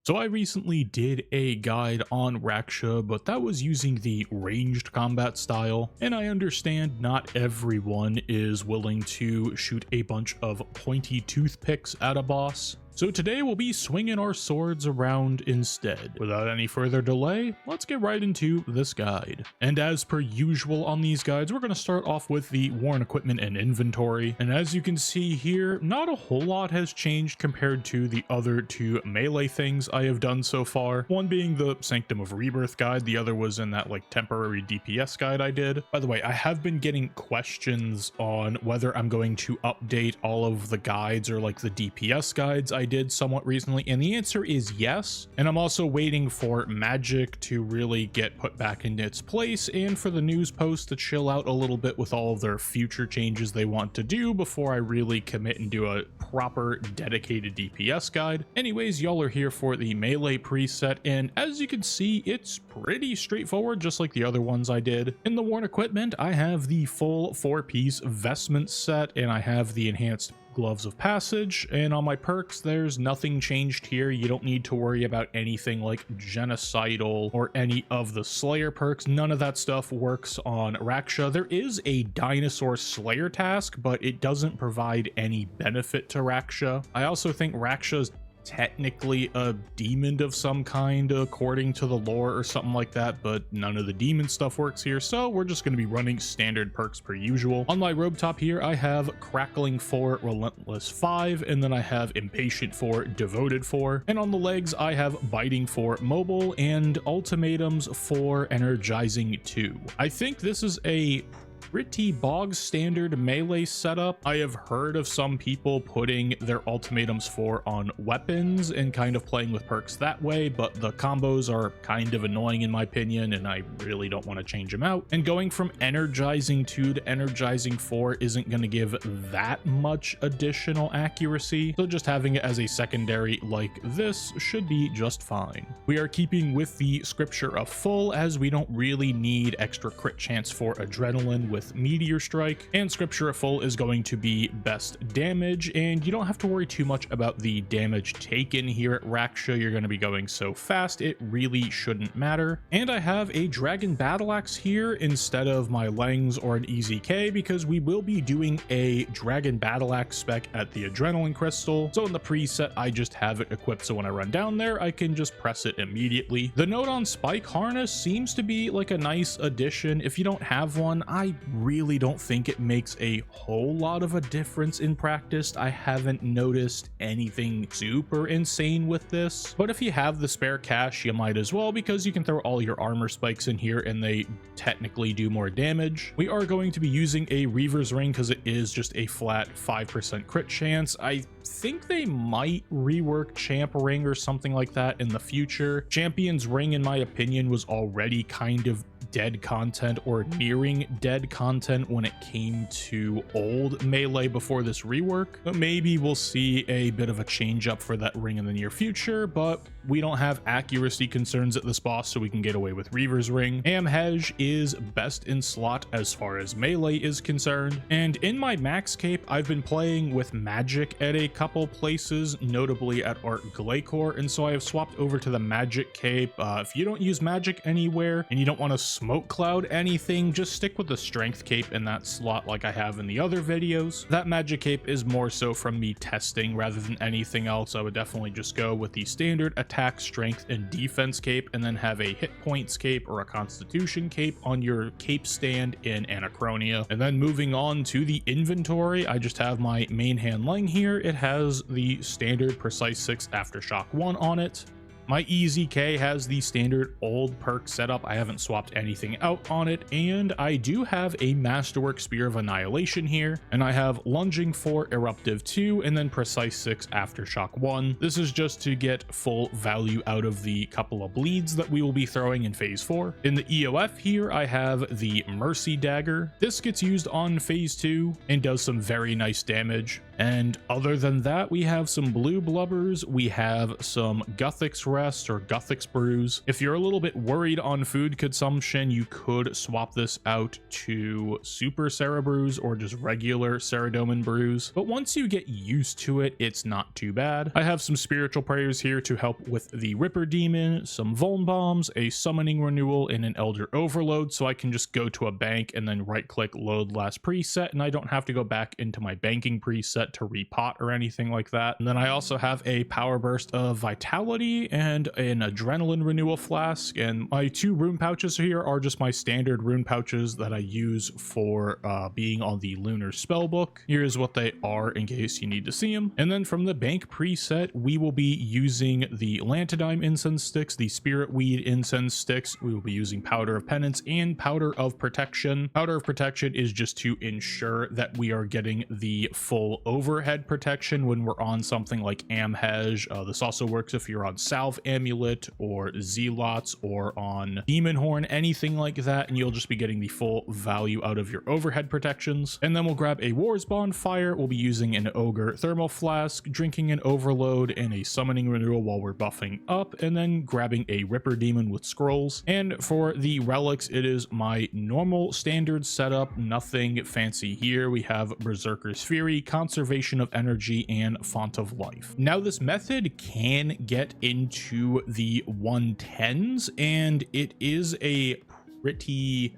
So I recently did a guide on Raksha, but that was using the ranged combat style, and I understand not everyone is willing to shoot a bunch of pointy toothpicks at a boss. So today we'll be swinging our swords around instead. Without any further delay, let's get right into this guide. And as per usual on these guides, we're going to start off with the worn equipment and inventory. And as you can see here, not a whole lot has changed compared to the other two melee things I have done so far. One being the Sanctum of Rebirth guide, the other was in that like temporary DPS guide I did. By the way, I have been getting questions on whether I'm going to update all of the guides or like the DPS guides I did somewhat recently, and the answer is yes. And I'm also waiting for magic to really get put back into its place and for the news post to chill out a little bit with all of their future changes they want to do before I really commit and do a proper dedicated DPS guide. Anyways, y'all are here for the melee preset, and as you can see, it's pretty straightforward, just like the other ones I did. In the worn equipment, I have the full 4-piece vestment set, and I have the enhanced gloves of passage, and on my perks there's nothing changed here. You don't need to worry about anything like genocidal or any of the slayer perks. None of that stuff works on Raksha. There is a dinosaur slayer task, but it doesn't provide any benefit to Raksha. I also think Raksha's technically a demon of some kind according to the lore or something like that, but none of the demon stuff works here, so we're just going to be running standard perks per usual. On my robe top here, I have Crackling 4, Relentless 5, and then I have Impatient 4, Devoted 4, and on the legs I have Biting 4, Mobile, and Ultimatums 4, Energizing 2. I think this is a pretty bog standard melee setup. I have heard of some people putting their ultimatums on weapons and kind of playing with perks that way, but the combos are kind of annoying in my opinion, and I really don't want to change them out. And going from Energizing 2 to Energizing 4 isn't going to give that much additional accuracy, so just having it as a secondary like this should be just fine. We are keeping with the Scripture of Full, as we don't really need extra crit chance for Adrenaline with Meteor Strike, and Scripture of Full is going to be best damage, and you don't have to worry too much about the damage taken here at Raksha. You're going to be going so fast it really shouldn't matter. And I have a Dragon Battle Axe here instead of my Lengs or an EZK, because we will be doing a Dragon Battle Axe spec at the Adrenaline Crystal, so in the preset I just have it equipped so when I run down there I can just press it immediately. The note on Spike Harness seems to be like a nice addition. If you don't have one, I really don't think it makes a whole lot of a difference in practice. I haven't noticed anything super insane with this, but if you have the spare cash, you might as well, because you can throw all your armor spikes in here and they technically do more damage. We are going to be using a Reaver's Ring because it is just a flat 5% crit chance. I think they might rework Champ Ring or something like that in the future. Champion's Ring, in my opinion, was already kind of dead content or nearing dead content when it came to old melee before this rework, but maybe we'll see a bit of a change up for that ring in the near future. But we don't have accuracy concerns at this boss, so we can get away with Reaver's Ring. Amhej is best in slot as far as melee is concerned, and in my max cape I've been playing with magic at a couple places, notably at Art Glacier, and so I have swapped over to the magic cape. If you don't use magic anywhere and you don't want to smoke cloud anything, just stick with the strength cape in that slot like I have in the other videos. That magic cape is more so from me testing rather than anything else. I would definitely just go with the standard attack, strength, and defense cape, and then have a hit points cape or a constitution cape on your cape stand in Anachronia. And then moving on to the inventory, I just have my main hand Leng here. It has the standard Precise 6 Aftershock 1 on it. My EZK has the standard old perk setup. I haven't swapped anything out on it, and I do have a Masterwork Spear of Annihilation here, and I have Lunging 4, Eruptive 2, and then Precise 6 Aftershock 1. This is just to get full value out of the couple of bleeds that we will be throwing in Phase 4. In the EOF here, I have the Mercy Dagger. This gets used on Phase 2 and does some very nice damage. And other than that, we have some Blue Blubbers, we have some Guthix Rest or Guthix brews. If you're a little bit worried on food consumption, you could swap this out to Super Sarah brews or just regular Saradomin brews. But once you get used to it, it's not too bad. I have some spiritual prayers here to help with the Ripper Demon, some Vuln Bombs, a Summoning Renewal, and an Elder Overload, so I can just go to a bank and then right click load last preset, and I don't have to go back into my banking preset to repot or anything like that. And then I also have a Power Burst of Vitality and an Adrenaline Renewal Flask, and my 2 rune pouches here are just my standard rune pouches that I use for being on the Lunar Spellbook. Here's what they are in case you need to see them. And then from the bank preset, we will be using the Lantidime Incense Sticks, the Spirit Weed Incense Sticks. We will be using Powder of Penance and Powder of Protection. Powder of Protection is just to ensure that we are getting the full overhead protection when we're on something like Amhej. This also works if you're on Salve Amulet or Zealots or on Demon Horn, anything like that, and you'll just be getting the full value out of your overhead protections. And then we'll grab a War's Bonfire. We'll be using an Ogre Thermal Flask, drinking an Overload, and a Summoning Renewal while we're buffing up, and then grabbing a Ripper Demon with Scrolls. And for the relics, it is my normal standard setup, nothing fancy here. We have Berserker's Fury, Conservation of Energy, and Font of Life. Now this method can get into the 110s, and it is a pretty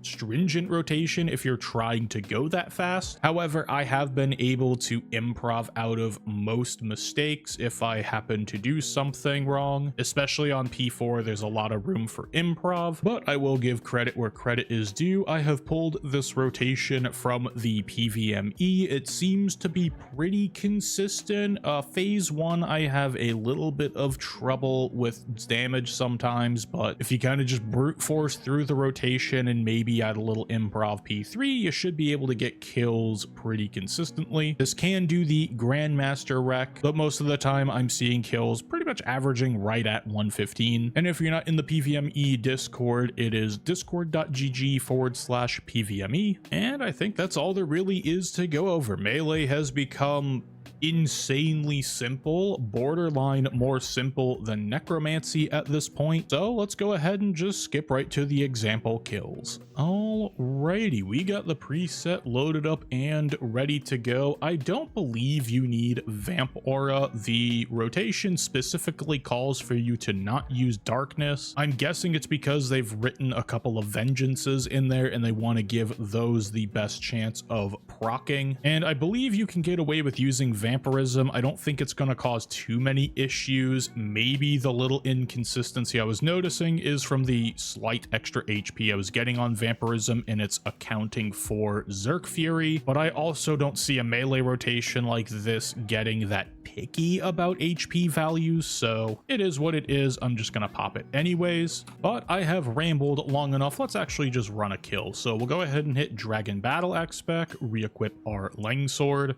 stringent rotation if you're trying to go that fast. However, I have been able to improv out of most mistakes if I happen to do something wrong, especially on P4. There's a lot of room for improv, but I will give credit where credit is due. I have pulled this rotation from the PVME. It seems to be pretty consistent. Phase 1, I have a little bit of trouble with damage sometimes, but if you kind of just brute force through the rotation and maybe add a little improv P3, you should be able to get kills pretty consistently. This can do the Grandmaster Rec, but most of the time I'm seeing kills pretty much averaging right at 115. And if you're not in the PVME Discord, it is discord.gg/PVME. And I think that's all there really is to go over. Melee has become insanely simple, borderline more simple than necromancy at this point. So let's go ahead and just skip right to the example kills. Alrighty, we got the preset loaded up and ready to go. I don't believe you need Vamp Aura. The rotation specifically calls for you to not use darkness. I'm guessing it's because they've written a couple of vengeances in there and they want to give those the best chance of proccing. And I believe you can get away with using Vampirism. I don't think it's going to cause too many issues. Maybe the little inconsistency I was noticing is from the slight extra HP I was getting on Vampirism, and it's accounting for Zerk Fury. But I also don't see a melee rotation like this getting that picky about HP values, so it is what it is. I'm just gonna pop it anyways. But I have rambled long enough. Let's actually just run a kill. So we'll go ahead and hit Dragon Battle Axe spec, re-equip our Langsword,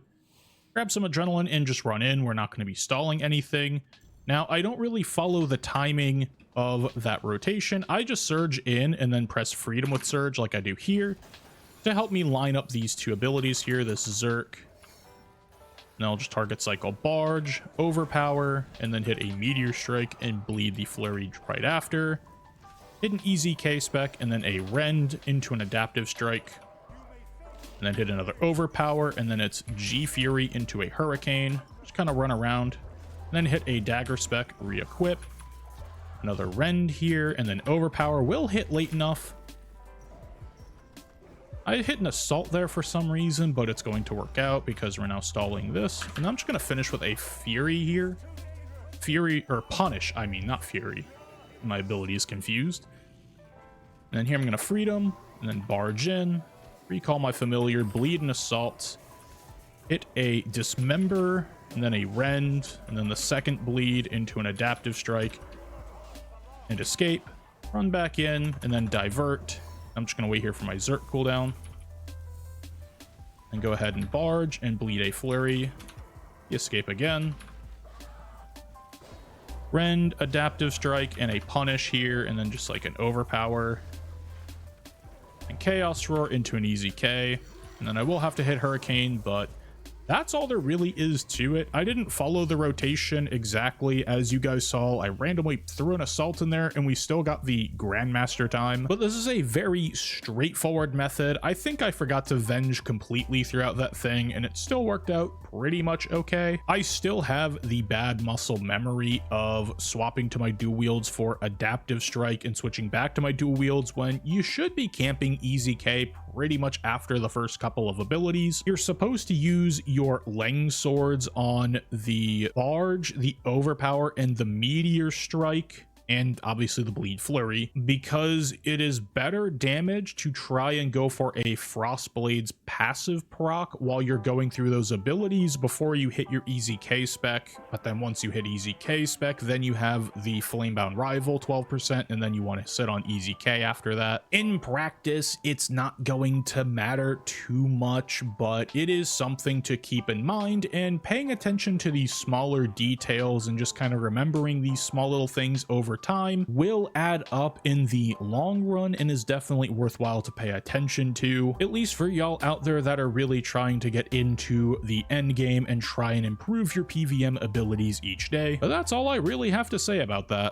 grab some adrenaline, and just run in. We're not going to be stalling anything. Now, I don't really follow the timing of that rotation. I just surge in and then press freedom with surge like I do here to help me line up these two abilities here, this Zerk. And I'll just target cycle Barge, Overpower, and then hit a Meteor Strike and bleed the Flurry right after. Hit an easy K spec and then a Rend into an Adaptive Strike. And then hit another Overpower, and then it's G Fury into a Hurricane. Just kind of run around. And then hit a Dagger spec, re-equip. Another Rend here, and then Overpower will hit late enough. I hit an Assault there for some reason, but it's going to work out because we're now stalling this. And I'm just going to finish with a Fury here. Fury, or Punish, I mean, not Fury. My ability is confused. And then here I'm going to Freedom, and then Barge in. Recall my familiar, bleed and assault, hit a Dismember, and then a Rend, and then the second bleed into an Adaptive Strike, and escape, run back in, and then divert. I'm just going to wait here for my Zerk cooldown, and go ahead and Barge and bleed a Flurry, escape again, Rend, Adaptive Strike, and a Punish here, and then just like an Overpower, and Chaos Roar into an easy K. And then I will have to hit Hurricane, but That's all there really is to it. I didn't follow the rotation exactly as you guys saw. I randomly threw an assault in there and we still got the Grandmaster time. But this is a very straightforward method. I think I forgot to venge completely throughout that thing and it still worked out pretty much okay. I still have the bad muscle memory of swapping to my dual wields for adaptive strike and switching back to my dual wields when you should be camping EZK pretty much after the first couple of abilities. You're supposed to use your Leng swords on the barge, the overpower, and the meteor strike, and obviously the bleed flurry, because it is better damage to try and go for a Frostblade's passive proc while you're going through those abilities before you hit your EZK spec. But then once you hit EZK spec, then you have the Flamebound Rival 12%, and then you want to sit on EZK after that. In practice, it's not going to matter too much, but it is something to keep in mind, and paying attention to these smaller details and just kind of remembering these small little things over time will add up in the long run and is definitely worthwhile to pay attention to, at least for y'all out there that are really trying to get into the end game and try and improve your PVM abilities each day. But that's all I really have to say about that.